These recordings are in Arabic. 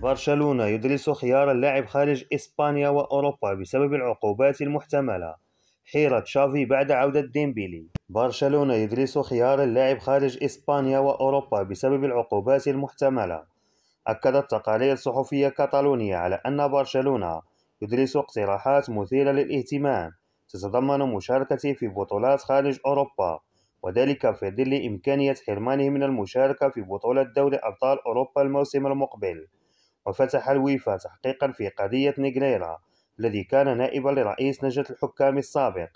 برشلونة يدرس خيار اللاعب خارج إسبانيا وأوروبا بسبب العقوبات المحتملة. حيرة تشافي بعد عودة ديمبيلي. برشلونة يدرس خيار اللاعب خارج إسبانيا وأوروبا بسبب العقوبات المحتملة. أكدت تقارير صحفية كتالونية على أن برشلونة يدرس اقتراحات مثيرة للاهتمام تتضمن مشاركته في بطولات خارج أوروبا، وذلك في ظل إمكانية حرمانه من المشاركة في بطولة دوري أبطال أوروبا الموسم المقبل. وفتح الويفا تحقيقا في قضية نيغريرا الذي كان نائبا لرئيس لجنة الحكام السابق،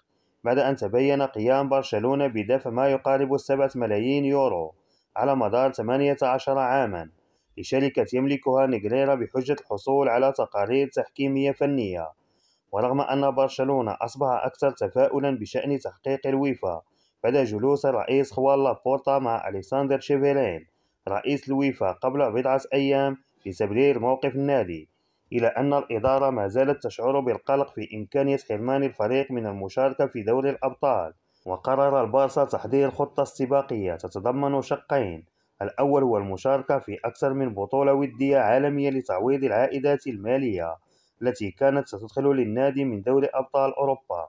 بعد أن تبين قيام برشلونة بدفع ما يقارب 7 ملايين يورو على مدار 18 عاما لشركة يملكها نيغريرا بحجة الحصول على تقارير تحكيمية فنية. ورغم أن برشلونة أصبح أكثر تفاؤلا بشأن تحقيق الويفا بعد جلوس الرئيس خوان لابورتا مع أليساندر شيفيلين رئيس الويفا قبل بضعة أيام لتبرير موقف النادي، إلى أن الإدارة ما زالت تشعر بالقلق في إمكانية حرمان الفريق من المشاركة في دوري الأبطال. وقرر البارسا تحضير خطة استباقية تتضمن شقين: الأول هو المشاركة في أكثر من بطولة ودية عالمية لتعويض العائدات المالية التي كانت ستدخل للنادي من دوري أبطال أوروبا.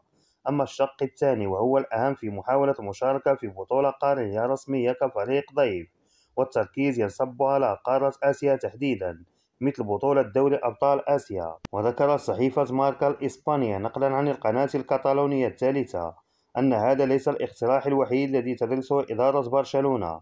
أما الشق الثاني وهو الأهم في محاولة المشاركة في بطولة قارية رسمية كفريق ضيف، والتركيز ينصب على قارة آسيا تحديدا مثل بطولة دوري أبطال آسيا. وذكرت صحيفة ماركا الإسبانية نقلا عن القناة الكتالونية الثالثة أن هذا ليس الاقتراح الوحيد الذي تدرسه إدارة برشلونة،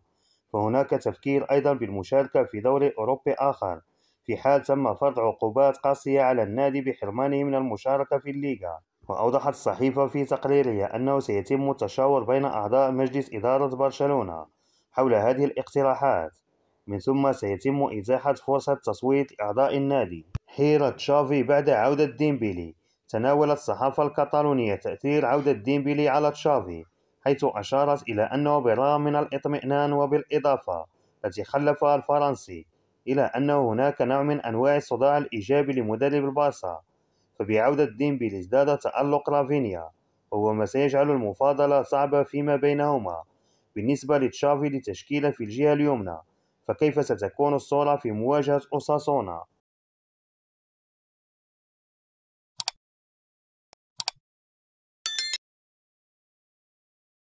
فهناك تفكير أيضا بالمشاركة في دوري أوروبي آخر في حال تم فرض عقوبات قاسية على النادي بحرمانه من المشاركة في الليغا. وأوضحت الصحيفة في تقريرها أنه سيتم التشاور بين أعضاء مجلس إدارة برشلونة حول هذه الاقتراحات، من ثم سيتم إتاحة فرصة تصويت أعضاء النادي. حيرة تشافي بعد عودة ديمبيلي. تناولت الصحافة الكتالونية تأثير عودة ديمبيلي على تشافي، حيث أشارت إلى أنه بالرغم من الاطمئنان وبالإضافة التي خلفها الفرنسي إلى أنه هناك نوع من أنواع الصداع الإيجابي لمدرب البارسا، فبعودة ديمبيلي ازداد تألق رافينيا، وهو ما سيجعل المفاضلة صعبة فيما بينهما. بالنسبة لتشافي لتشكيلة في الجهة اليمنى، فكيف ستكون الصورة في مواجهة أوساسونا؟